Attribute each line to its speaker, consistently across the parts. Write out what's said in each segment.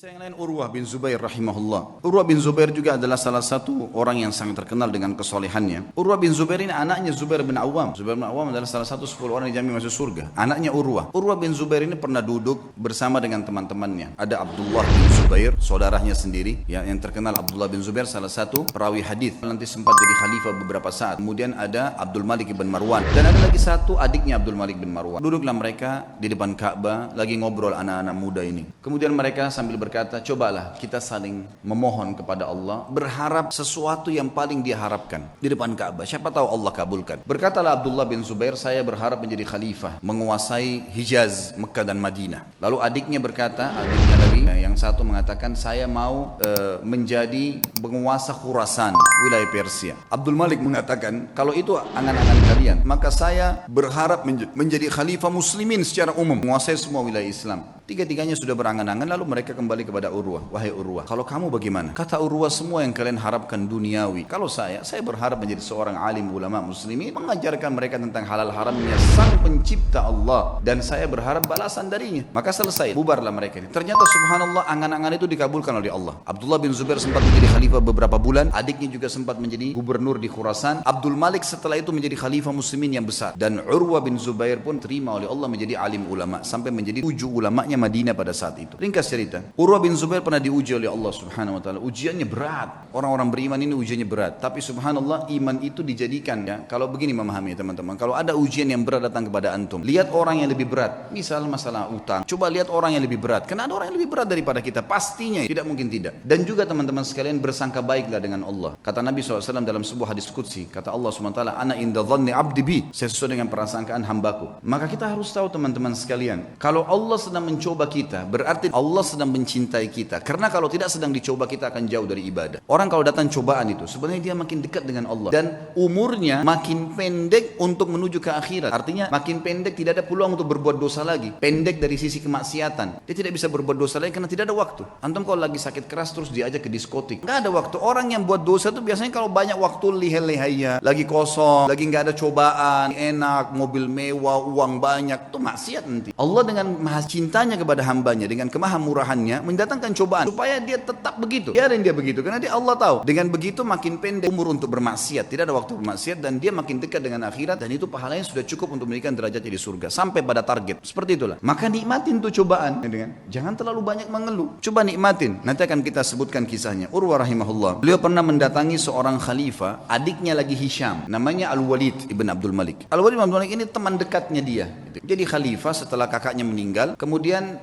Speaker 1: Yang lain Urwah bin Zubair rahimahullah. Urwah bin Zubair juga adalah salah satu orang yang sangat terkenal dengan kesolehannya. Urwah bin Zubair ini anaknya Zubair bin Awam. Zubair bin Awam adalah salah satu 10 orang yang dijamin masuk surga. Anaknya Urwah. Urwah bin Zubair ini pernah duduk bersama dengan teman-temannya. Ada Abdullah bin Zubair, saudaranya sendiri, yang terkenal. Abdullah bin Zubair salah satu perawi hadis. Nanti sempat jadi khalifah beberapa saat. Kemudian ada Abdul Malik bin Marwan. Dan ada lagi satu adiknya Abdul Malik bin Marwan. Duduklah mereka di depan Ka'bah lagi ngobrol anak-anak muda ini. Kemudian mereka sambil berkata, cobalah kita saling memohon kepada Allah, berharap sesuatu yang paling dia harapkan di depan Ka'bah. Siapa tahu Allah kabulkan. Berkatalah Abdullah bin Zubair, saya berharap menjadi khalifah, menguasai Hijaz, Mekah dan Madinah. Lalu adiknya berkata, adiknya lagi, yang satu mengatakan, saya mau menjadi penguasa Khurasan, wilayah Persia. Abdul Malik mengatakan, kalau itu angan-angan kalian, maka saya berharap menjadi khalifah muslimin secara umum, menguasai semua wilayah Islam. Tiga-tiganya sudah berangan-angan, lalu mereka kembali kepada Urwah. Wahai Urwah, kalau kamu bagaimana? Kata Urwah, semua yang kalian harapkan duniawi. Kalau saya berharap menjadi seorang alim ulama muslimin, mengajarkan mereka tentang halal haramnya sang pencipta Allah, dan saya berharap balasan darinya. Maka selesai, bubarlah mereka ini. Ternyata subhanallah, angan-angan itu dikabulkan oleh Allah. Abdullah bin Zubair sempat menjadi khalifah beberapa bulan, adiknya juga sempat menjadi gubernur di Khurasan. Abdul Malik setelah itu menjadi khalifah muslimin yang besar, dan Urwah bin Zubair pun terima oleh Allah menjadi alim ulama, sampai menjadi 7 ulamanya Madinah pada saat itu. Ringkas cerita, Urwah bin Zubair pernah diuji oleh Allah subhanahu wa ta'ala. Ujiannya berat. Orang-orang beriman ini ujiannya berat. Tapi subhanallah, iman itu dijadikan, ya, kalau begini memahami teman-teman, kalau ada ujian yang berat datang kepada antum, lihat orang yang lebih berat. Misal masalah utang, coba lihat orang yang lebih berat. Karena ada orang yang lebih berat daripada kita, pastinya, tidak mungkin tidak. Dan juga teman-teman sekalian, bersangka baiklah dengan Allah. Kata Nabi SAW dalam sebuah hadis qudsi, kata Allah subhanahu wa ta'ala, ana inda dhanni abdi bi, saya sesuai dengan prasangkaan hambaku. Maka kita harus tahu teman-teman sekalian, kalau Allah sedang mencoba kita, berarti Allah sedang mencintai kita. Karena kalau tidak sedang dicoba, kita akan jauh dari ibadah. Orang kalau datang cobaan itu, sebenarnya dia makin dekat dengan Allah, dan umurnya makin pendek untuk menuju ke akhirat. Artinya makin pendek, tidak ada peluang untuk berbuat dosa lagi. Pendek dari sisi kemaksiatan, dia tidak bisa berbuat dosa lagi karena tidak ada waktu. Antum kalau lagi sakit keras terus diajak ke diskotik, nggak ada waktu. Orang yang buat dosa itu biasanya kalau banyak waktu, lihai-lihainya, lagi kosong, lagi nggak ada cobaan, enak, mobil mewah, uang banyak, itu maksiat nanti. Allah dengan maha cintanya kepada hambanya, dengan kemahamurahannya mendatangkan cobaan supaya dia tetap begitu. Biarin dia begitu, karena dia Allah tahu. Dengan begitu makin pendek umur untuk bermaksiat, tidak ada waktu bermaksiat, dan dia makin dekat dengan akhirat, dan itu pahalanya sudah cukup untuk memberikan derajatnya di surga sampai pada target. Seperti itulah. Maka nikmatin tuh cobaan, jangan terlalu banyak mengeluh. Coba nikmatin. Nanti akan kita sebutkan kisahnya. Urwah rahimahullah, beliau pernah mendatangi seorang khalifah, adiknya lagi Hisham, namanya Al-Walid ibn Abdul Malik. Al-Walid ibn Abdul Malik ini teman dekatnya dia. Jadi khalifah setelah kakaknya meninggal, kemudian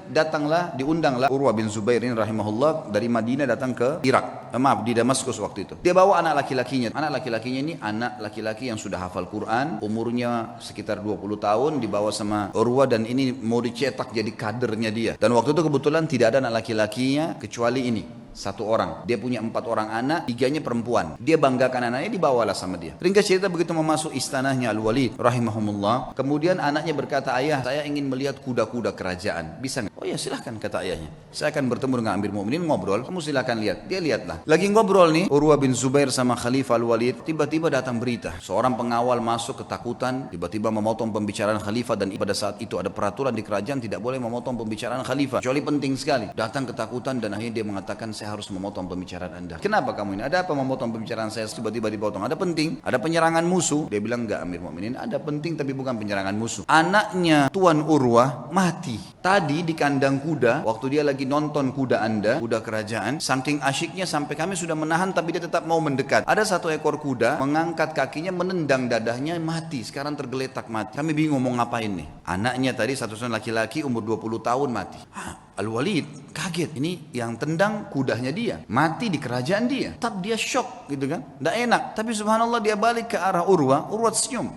Speaker 1: diundanglah Urwah bin Zubair ini rahimahullah dari Madinah datang ke Irak, di Damaskus waktu itu. Dia bawa anak laki-lakinya. Anak laki-lakinya ini anak laki-laki yang sudah hafal Quran, umurnya sekitar 20 tahun, dibawa sama Urwah, dan ini mau dicetak jadi kadernya dia. Dan waktu itu kebetulan tidak ada anak laki-lakinya kecuali ini, satu orang. Dia punya 4 orang anak, 3-nya perempuan. Dia banggakan anaknya, dibawalah sama dia. Ringkas cerita, begitu memasuk istanahnya Al-Walid rahimahumullah, kemudian anaknya berkata, ayah, saya ingin melihat kuda-kuda kerajaan, bisa nggak? Oh ya, silahkan, kata ayahnya. Saya akan bertemu dengan Amir Mu'minin, ngobrol, kamu silahkan lihat. Dia lihatlah. Lagi ngobrol nih, Urwah bin Zubair sama Khalifah Al-Walid, tiba-tiba datang berita. Seorang pengawal masuk ketakutan, tiba-tiba memotong pembicaraan khalifah, dan pada saat itu ada peraturan di kerajaan tidak boleh memotong pembicaraan khalifah, kecuali penting sekali. Datang ketakutan, dan akhirnya dia mengatakan, saya harus memotong pembicaraan Anda. Kenapa kamu ini? Ada apa memotong pembicaraan saya tiba-tiba dipotong? Ada penting? Ada penyerangan musuh? Dia bilang, enggak Amir Mu'minin, ada penting tapi bukan penyerangan musuh. Anaknya Tuan Urwah mati tadi di kandang kuda, waktu dia lagi nonton kuda Anda, kuda kerajaan, saking asyiknya sampai kami sudah menahan tapi dia tetap mau mendekat. Ada satu ekor kuda mengangkat kakinya, menendang dadahnya, mati. Sekarang tergeletak mati. Kami bingung mau ngapain nih. Anaknya tadi satu-satunya laki-laki umur 20 tahun mati. Al-Walid kaget, ini yang tendang kudanya dia, mati di kerajaan dia. Tetap dia shock gitu kan, tidak enak. Tapi subhanallah, dia balik ke arah Urwah. Urwah senyum.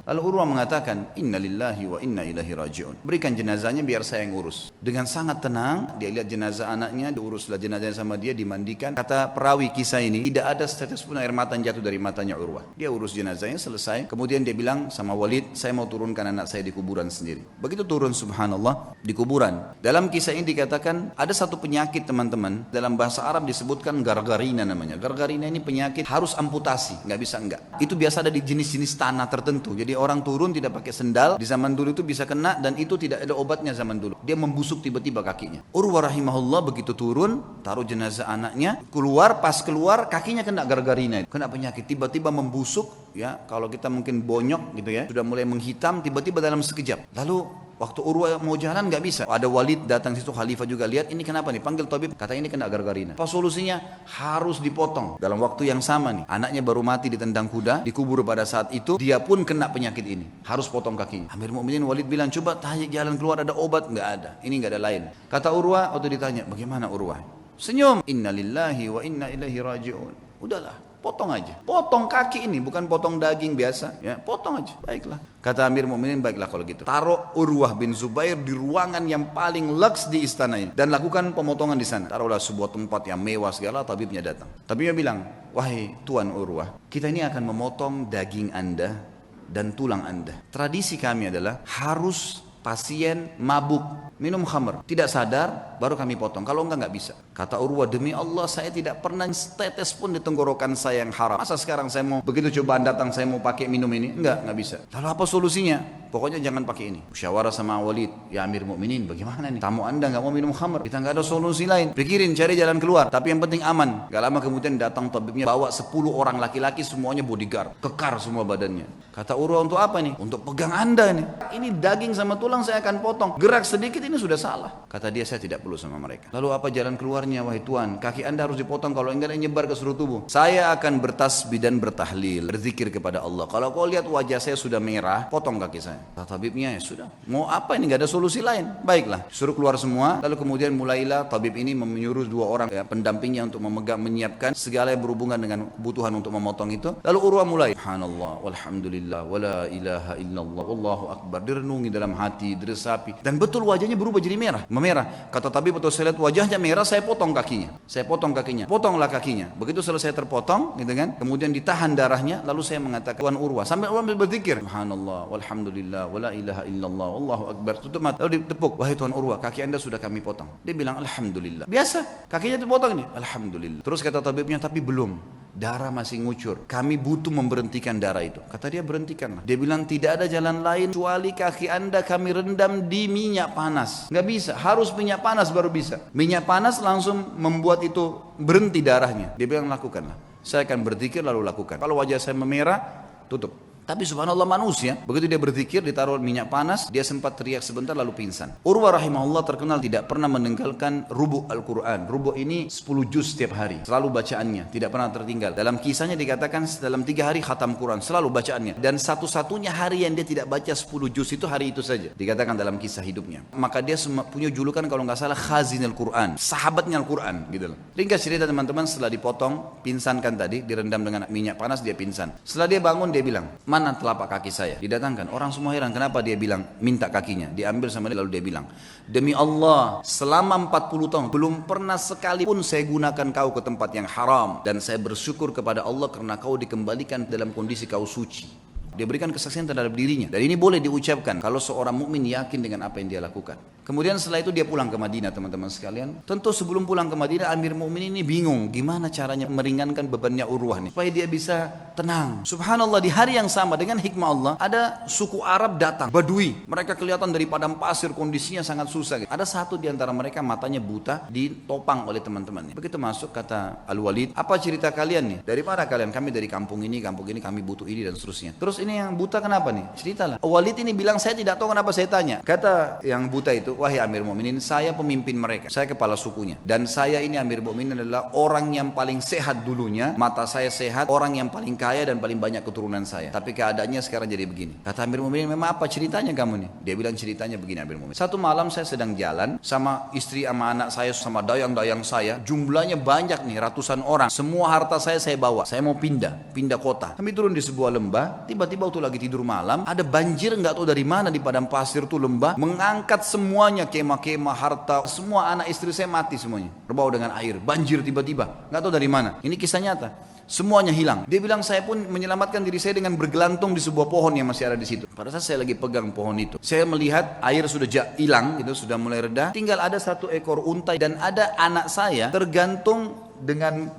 Speaker 1: Lalu Urwah mengatakan, inna lillahi wa inna ilaihi raji'un, berikan jenazahnya biar saya yang urus. Dengan sangat tenang dia lihat jenazah anaknya, diuruslah jenazahnya sama dia, dimandikan. Kata perawi kisah ini, tidak ada setetes pun air mata yang jatuh dari matanya Urwah. Dia urus jenazahnya, selesai. Kemudian dia bilang sama Walid, saya mau turunkan anak saya di kuburan sendiri. Begitu turun subhanallah di kuburan, dalam kisah kisah ini dikatakan ada satu penyakit teman-teman, dalam bahasa Arab disebutkan gargarina namanya. Gargarina ini penyakit harus amputasi, nggak bisa enggak. Itu biasa ada di jenis-jenis tanah tertentu. Jadi orang turun tidak pakai sendal, di zaman dulu itu bisa kena dan itu tidak ada obatnya zaman dulu. Dia membusuk tiba-tiba kakinya. Urwah rahimahullah begitu turun, taruh jenazah anaknya, keluar, pas keluar kakinya kena gargarina, kena penyakit, tiba-tiba membusuk ya. Kalau kita mungkin bonyok gitu ya, sudah mulai menghitam tiba-tiba dalam sekejap. Lalu waktu Urwah mau jalan nggak bisa. Ada Walid datang situ, khalifah juga lihat, ini kenapa nih? Panggil tabib, kata ini kena gargarina. Apa solusinya? Harus dipotong. Dalam waktu yang sama nih, anaknya baru mati ditendang kuda, dikubur pada saat itu, dia pun kena penyakit ini. Harus potong kakinya. Amir Mukminin Walid bilang, coba tanya jalan keluar, ada obat? Nggak ada. Ini nggak ada lain. Kata Urwah, waktu ditanya, bagaimana Urwah? Senyum. Inna lillahi wa inna ilaihi raji'un. Udahlah, potong aja. Potong kaki ini, bukan potong daging biasa. Ya, potong aja. Baiklah. Kata Amir Mukminin, baiklah kalau gitu. Taruh Urwah bin Zubair di ruangan yang paling luks di istana ini dan lakukan pemotongan di sana. Taruhlah sebuah tempat yang mewah segala. Tabibnya datang. Tabibnya bilang, wahai Tuan Urwah, kita ini akan memotong daging Anda dan tulang Anda. Tradisi kami adalah harus pasien mabuk, minum khamr, tidak sadar, baru kami potong. Kalau enggak bisa. Kata Urwah, demi Allah saya tidak pernah setetes pun di tenggorokan saya yang haram. Masa sekarang saya mau, begitu cobaan datang saya mau pakai minum ini? Enggak bisa. Lalu apa solusinya? Pokoknya jangan pakai ini. Musyawarah sama Walid, ya Amir Mukminin, bagaimana nih? Tamu Anda enggak mau minum khamr, kita enggak ada solusi lain. Pikirin, cari jalan keluar. Tapi yang penting aman. Gak lama kemudian datang tabibnya, bawa 10 orang laki-laki, semuanya bodyguard, kekar semua badannya. Kata Urwah, untuk apa nih? Untuk pegang Anda nih. Ini daging sama tulang saya akan potong. Gerak sedikit ini sudah salah. Kata dia, saya tidak perlu sama mereka. Lalu apa jalan keluarnya, wahai Tuan? Kaki Anda harus dipotong, kalau enggak nyebar ke seluruh tubuh. Saya akan bertasbih dan bertahlil, berzikir kepada Allah. Kalau kau lihat wajah saya sudah merah, potong kaki saya. Kata tabibnya, ya sudah. Mau apa ini? Enggak ada solusi lain. Baiklah, suruh keluar semua. Lalu kemudian mulailah tabib ini menyuruh 2 orang ya, pendampingnya untuk menyiapkan segala yang berhubungan dengan kebutuhan untuk memotong itu. Lalu Urwah mulai, subhanallah, walhamdulillah, wala ilaha illallah, wallahu akbar. Direnungi dalam hati, diresapi. Dan betul wajahnya berubah jadi merah, memerah. Kata tabib, betul saya lihat wajahnya merah, saya potong kakinya. Saya potong kakinya. Potonglah kakinya. Begitu selesai terpotong, gitu kan? Kemudian ditahan darahnya, lalu saya mengatakan, Tuan Urwah, sampai Urwah berzikir, subhanallah, walhamdulillah, wala ilaha illallah, wallahu akbar. Tutup mata, lalu ditepuk, wahai Tuan Urwah, kaki Anda sudah kami potong. Dia bilang, alhamdulillah. Biasa, kakinya dipotong nih, alhamdulillah. Terus kata tabibnya, tapi belum. Darah masih ngucur. Kami butuh memberhentikan darah itu. Kata dia, berhentikanlah. Dia bilang, tidak ada jalan lain kecuali kaki Anda kami rendam di minyak panas. Nggak bisa, harus minyak panas baru bisa. Minyak panas langsung membuat itu berhenti darahnya. Dia bilang, lakukanlah. Saya akan berzikir lalu lakukan. Kalau wajah saya memerah, tutup. Tapi subhanallah manusia, begitu dia berzikir, ditaruh minyak panas, dia sempat teriak sebentar lalu pingsan. Urwah rahimahullah terkenal tidak pernah meninggalkan rubu' Al-Quran. Rubu' ini 10 juz setiap hari, selalu bacaannya, tidak pernah tertinggal. Dalam kisahnya dikatakan dalam 3 hari khatam Quran, selalu bacaannya. Dan satu-satunya hari yang dia tidak baca 10 juz itu hari itu saja, dikatakan dalam kisah hidupnya. Maka dia punya julukan kalau nggak salah Khazin Al-Quran, sahabatnya Al-Quran gitu loh. Ringkas cerita teman-teman, setelah dipotong, pingsan kan tadi, direndam dengan minyak panas, dia pingsan. Setelah dia bangun, dia bilang, mana telapak kaki saya? Didatangkan. Orang semua heran, kenapa dia bilang minta kakinya? Diambil sama dia, lalu dia bilang, demi Allah, selama 40 tahun belum pernah sekalipun saya gunakan kau ke tempat yang haram, dan saya bersyukur kepada Allah karena kau dikembalikan dalam kondisi kau suci. Dia berikan kesaksian terhadap dirinya, dan ini boleh diucapkan kalau seorang mukmin yakin dengan apa yang dia lakukan. Kemudian setelah itu dia pulang ke Madinah, teman-teman sekalian. Tentu sebelum pulang ke Madinah, Amir Mukminin ini bingung gimana caranya meringankan bebannya Urwah nih, supaya dia bisa tenang. Subhanallah, di hari yang sama dengan hikmah Allah, ada suku Arab datang, Badui. Mereka kelihatan dari padang pasir, kondisinya sangat susah. Ada satu di antara mereka matanya buta, ditopang oleh teman-temannya. Begitu masuk, kata Al-Walid, apa cerita kalian nih? Dari mana kalian? Kami dari kampung ini, kami butuh ini dan seterusnya. Terus ini yang buta kenapa nih? Ceritalah. Walid ini bilang, saya tidak tahu kenapa saya tanya. Kata yang buta itu, wahai Amir Mukminin, saya pemimpin mereka, saya kepala sukunya, dan saya ini Amir Mukminin adalah orang yang paling sehat dulunya, mata saya sehat, orang yang paling kaya dan paling banyak keturunan saya. Tapi keadaannya sekarang jadi begini. Kata Amir Mukminin, memang apa ceritanya kamu nih? Dia bilang, ceritanya begini Amir Mukminin. Satu malam saya sedang jalan sama istri sama anak saya sama dayang-dayang saya, jumlahnya banyak nih, ratusan orang. Semua harta saya bawa. Saya mau pindah kota. Kami turun di sebuah lembah, tiba-tiba tiba-tiba waktu lagi tidur malam, ada banjir nggak tahu dari mana di padang pasir tuh lembah, mengangkat semuanya, kemah-kemah, harta, semua anak istri saya mati semuanya, terbawa dengan air, banjir tiba-tiba, nggak tahu dari mana. Ini kisah nyata. Semuanya hilang. Dia bilang saya pun menyelamatkan diri saya dengan bergelantung di sebuah pohon yang masih ada di situ. Pada saat saya lagi pegang pohon itu, saya melihat air sudah hilang, itu sudah mulai reda. Tinggal ada satu ekor unta dan ada anak saya tergantung dengan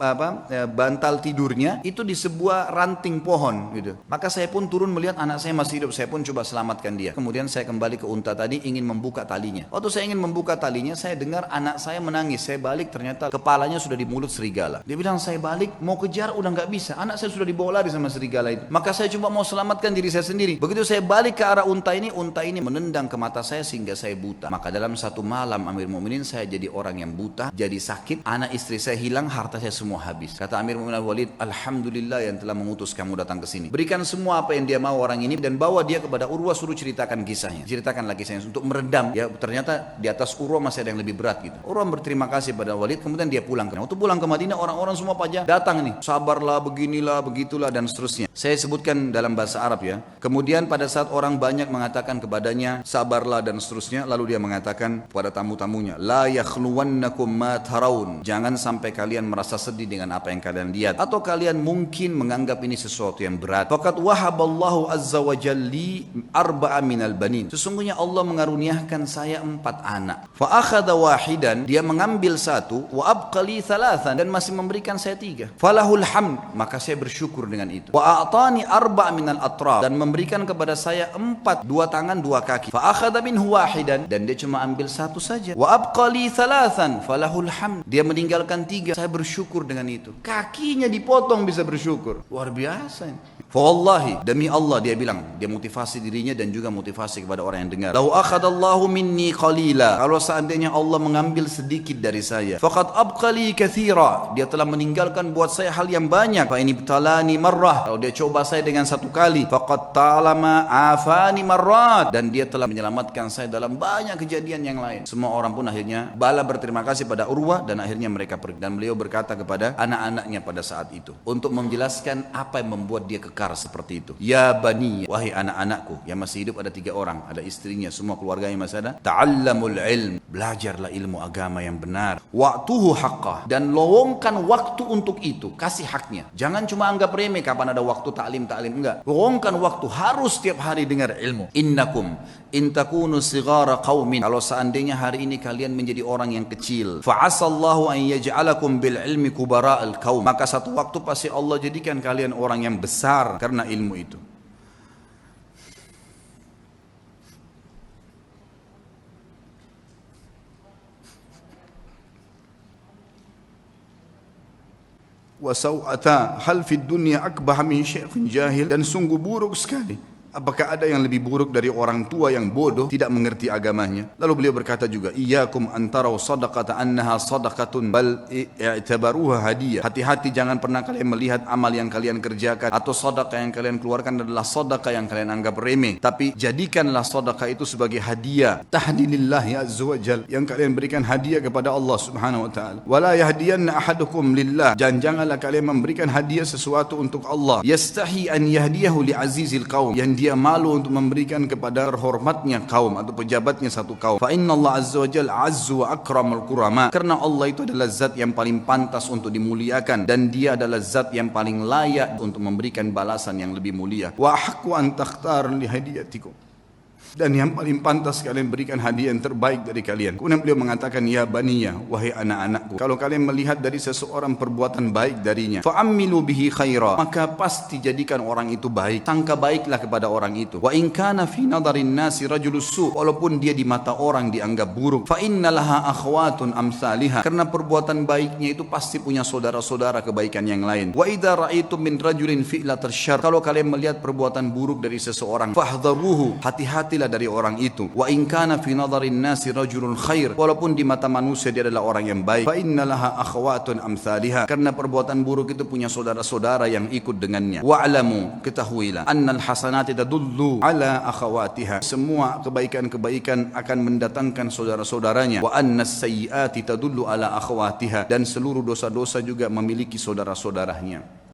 Speaker 1: bantal tidurnya itu di sebuah ranting pohon gitu. Maka saya pun turun melihat anak saya masih hidup, saya pun coba selamatkan dia. Kemudian saya kembali ke unta tadi ingin membuka talinya. Waktu saya ingin membuka talinya, saya dengar anak saya menangis. Saya balik, ternyata kepalanya sudah di mulut serigala. Dia bilang saya balik mau kejar udah nggak bisa. Anak saya sudah dibawa lari sama serigala itu. Maka saya cuma mau selamatkan diri saya sendiri. Begitu saya balik ke arah unta ini menendang ke mata saya sehingga saya buta. Maka dalam satu malam Amir Mu'minin saya jadi orang yang buta, jadi sakit, anak istri saya hilang, harta saya semua habis. Kata Amir Mu'minin Al-Walid, alhamdulillah yang telah mengutus kamu datang ke sini. Berikan semua apa yang dia mau orang ini dan bawa dia kepada Urwah, suruh ceritakan kisahnya. Ceritakanlah kisahnya untuk meredam. Ya ternyata di atas Urwah masih ada yang lebih berat gitu. Urwah berterima kasih pada Walid, kemudian dia pulang. Waktu pulang ke Madinah orang-orang semua pajak datang nih, sabarlah, beginilah, begitulah dan seterusnya. Saya sebutkan dalam bahasa Arab ya. Kemudian pada saat orang banyak mengatakan kepadanya sabarlah dan seterusnya, lalu dia mengatakan kepada tamu-tamunya, la yakhluwannakum ma tarawun. Jangan sampai kalian merasa sedih dengan apa yang kalian lihat atau kalian mungkin menganggap ini sesuatu yang berat. Faqad wahaballahu azza wa jalli arba'a minal banin. Sesungguhnya Allah mengaruniakan saya 4 anak. Fa akhadha wahidan, dia mengambil 1, wa abqali 3 dan masih memberikan saya 3. Falahul hamd, maka saya bersyukur dengan itu. Wa a'tani 4 minal atraf, dan memberikan kepada saya 4, 2 tangan 2 kaki. Fa akhadha minhu wahidan, dan dia cuma ambil 1 saja. Wa abqali 3 falahul hamd, dia meninggalkan 3, saya bersyukur dengan itu. Kakinya dipotong bisa bersyukur. Luar biasa ini. Fa wallahi, demi Allah dia bilang, dia motivasi dirinya dan juga motivasi kepada orang yang dengar. Lau akhadallahu minni qalila, kalau seandainya Allah mengambil sedikit dari saya, faqad abqali katsira, dia telah meninggalkan buat saya hal yang banyak. Fa ini ibtalani marrah, kalau dia coba saya dengan 1 kali, faqad ta'lama afani marrat, dan dia telah menyelamatkan saya dalam banyak kejadian yang lain. Semua orang pun akhirnya bala berterima kasih pada Urwah dan akhirnya mereka pergi. Dan beliau berkata kepada anak-anaknya pada saat itu untuk menjelaskan apa yang membuat dia kekal seperti itu. Ya bani, wahai anak-anakku, yang masih hidup ada 3 orang, ada istrinya, semua keluarganya masih ada. Ta'allamul ilm, belajarlah ilmu agama yang benar. Waqtuhu haqqah, dan lowongkan waktu untuk itu, kasih haknya. Jangan cuma anggap remeh kapan ada waktu taklim, enggak. Lowongkan waktu, harus setiap hari dengar ilmu. Innakum in takunu sighara qaumin, kalau seandainya hari ini kalian menjadi orang yang kecil, fa'asallahu an yaj'alakum bil ilmi kubara'al qaum, maka satu waktu pasti Allah jadikan kalian orang yang besar karena ilmu itu. Wasau'ata hal fid dunya akbah min syaikhin jahil, dan sungguh buruk sekali. Apakah ada yang lebih buruk dari orang tua yang bodoh, tidak mengerti agamanya? Lalu beliau berkata juga, iyyakum antarau sadaqata annaha sadaqatun bal i'tabaruha hadiyah. Hati-hati jangan pernah kalian melihat amal yang kalian kerjakan atau sedekah yang kalian keluarkan adalah sedekah yang kalian anggap remeh, tapi jadikanlah sedekah itu sebagai hadiah tahdilillahi azza wajal, yang kalian berikan hadiah kepada Allah Subhanahu wa taala. Wala yahdiyanna ahadukum lillah, janganlah kalian memberikan hadiah sesuatu untuk Allah. Yastahi an yahdiyahu li azizil qaum, yang dia malu untuk memberikan kepada terhormatnya kaum atau pejabatnya satu kaum. Fa inna Allah azza wa jalla azzu wa akramul kurama, karena Allah itu adalah zat yang paling pantas untuk dimuliakan dan dia adalah zat yang paling layak untuk memberikan balasan yang lebih mulia. Wa haqqu an takhtar li hadiyatikum, dan yang paling pantas kalian berikan hadiah yang terbaik dari kalian. Kemudian beliau mengatakan, ya baniya, wahai anak-anakku, kalau kalian melihat dari seseorang perbuatan baik darinya, fa'ammilu bihi khaira, maka pasti jadikan orang itu baik, sangka baiklah kepada orang itu. Wa in kana fi nadarin nasi rajulus su, walaupun dia di mata orang dianggap buruk, fa innalaha akhwatun amsalihah, karena perbuatan baiknya itu pasti punya saudara-saudara kebaikan yang lain. Wa idza ra'aitum min rajulin fi'latar syarr, kalau kalian melihat perbuatan buruk dari seseorang, fahdharuhu, hati-hatilah dari orang itu. Wa in kana fi nadharin nasi rajulun khair, walaupun di mata manusia dia adalah orang yang baik, fa innalaha akhwatun amsalihah, karena perbuatan buruk itu punya saudara-saudara yang ikut dengannya. Wa'lamu, ketahuilah, annal hasanati tadullu ala akhawatiha, semua kebaikan-kebaikan akan mendatangkan saudara-saudaranya. Wa annas sayyiati tadullu ala akhawatiha, dan seluruh dosa-dosa juga memiliki saudara-saudaranya.